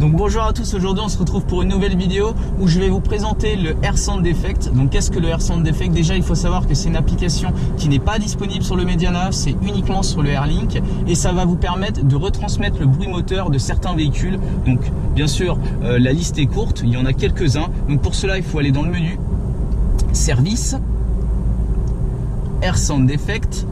Donc bonjour à tous, aujourd'hui on se retrouve pour une nouvelle vidéo où je vais vous présenter le Air Sound Effect. Donc qu'est-ce que le Air Sound Effect? Déjà il faut savoir que c'est une application qui n'est pas disponible sur le Mediana, c'est uniquement sur le Airlink et ça va vous permettre de retransmettre le bruit moteur de certains véhicules. Donc bien sûr la liste est courte, il y en a quelques-uns. Donc pour cela il faut aller dans le menu Service, Air Sound Effect.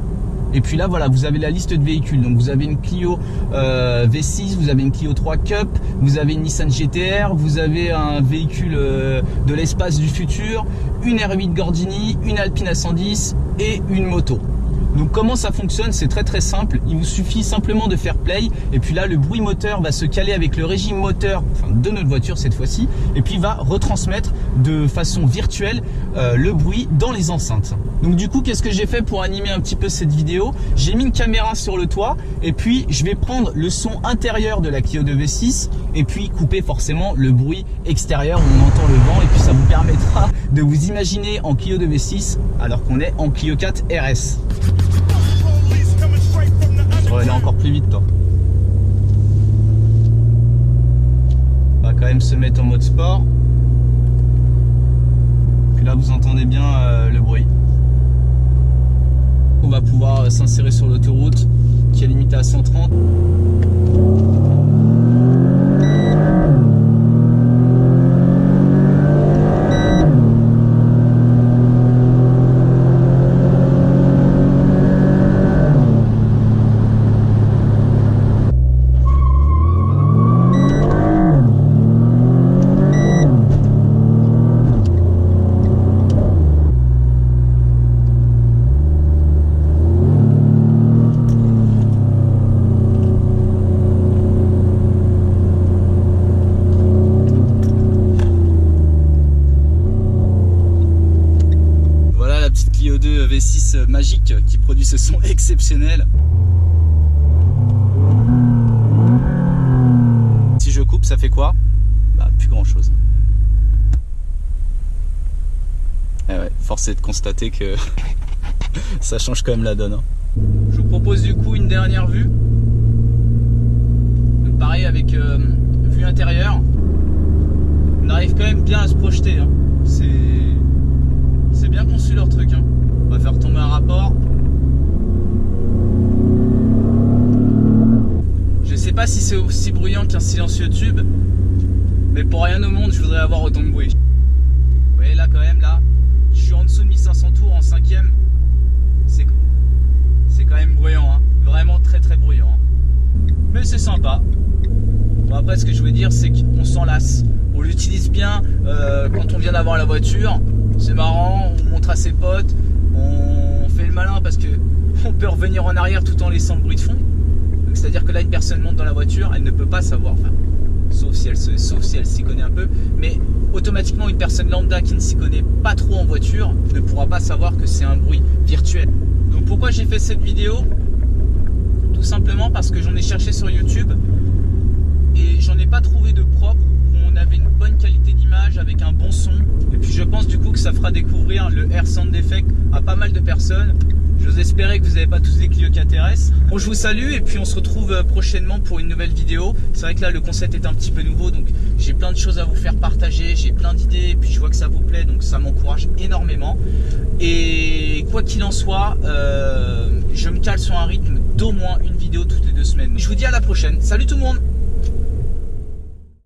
Et puis là voilà, vous avez la liste de véhicules. Donc vous avez une Clio V6, vous avez une Clio 3 Cup, vous avez une Nissan GT-R, vous avez un véhicule de l'espace du futur, une R8 Gordini, une Alpine A110 et une moto. Donc comment ça fonctionne? C'est très simple, il vous suffit simplement de faire play et puis là le bruit moteur va se caler avec le régime moteur de notre voiture cette fois-ci et puis va retransmettre de façon virtuelle le bruit dans les enceintes. Donc du coup qu'est-ce que j'ai fait pour animer un petit peu cette vidéo? J'ai mis une caméra sur le toit et puis je vais prendre le son intérieur de la Clio 2 V6 et puis couper forcément le bruit extérieur où on entend le vent et puis ça vous permettra de vous imaginer en Clio 2 V6 alors qu'on est en Clio 4 RS. On va aller encore plus vite toi. On va quand même se mettre en mode sport. Puis là vous entendez bien le bruit. On va pouvoir s'insérer sur l'autoroute qui est limitée à 130. Clio 2 V6 magique qui produit ce son exceptionnel. Si je coupe, ça fait quoi? Bah, plus grand chose. Et ouais, force est de constater que ça change quand même la donne. Hein. Je vous propose du coup une dernière vue. Donc pareil avec vue intérieure. On arrive quand même bien à se projeter. Hein. C'est bien conçu leur truc. Hein. On va faire tomber un rapport. Je sais pas si c'est aussi bruyant qu'un silencieux tube, mais pour rien au monde je voudrais avoir autant de bruit. Vous voyez là quand même là, je suis en dessous de 1500 tours en 5ème. C'est quand même bruyant, hein. Vraiment très bruyant. Hein. Mais c'est sympa. Bon, après ce que je voulais dire c'est qu'on s'en lasse. On l'utilise bien quand on vient d'avoir la voiture. C'est marrant, on montre à ses potes, on fait le malin parce que on peut revenir en arrière tout en laissant le bruit de fond. C'est à dire que là une personne monte dans la voiture, elle ne peut pas savoir, enfin, sauf si elle s'y connaît un peu, mais automatiquement une personne lambda qui ne s'y connaît pas trop en voiture ne pourra pas savoir que c'est un bruit virtuel. Donc pourquoi j'ai fait cette vidéo? Tout simplement parce que j'en ai cherché sur YouTube et j'en ai pas trouvé de propre où on avait une bonne qualité d'image avec un bon son. Et puis je pense du coup que ça fera découvrir le Air Sound Effect à pas mal de personnes. J'ose espérer que vous n'avez pas tous des Clio 4 RS. Bon, je vous salue et puis on se retrouve prochainement pour une nouvelle vidéo. C'est vrai que là le concept est un petit peu nouveau, donc j'ai plein de choses à vous faire partager, j'ai plein d'idées et puis je vois que ça vous plaît, donc ça m'encourage énormément. Et quoi qu'il en soit, je me cale sur un rythme d'au moins une vidéo toutes les 2 semaines. Je vous dis à la prochaine. Salut tout le monde!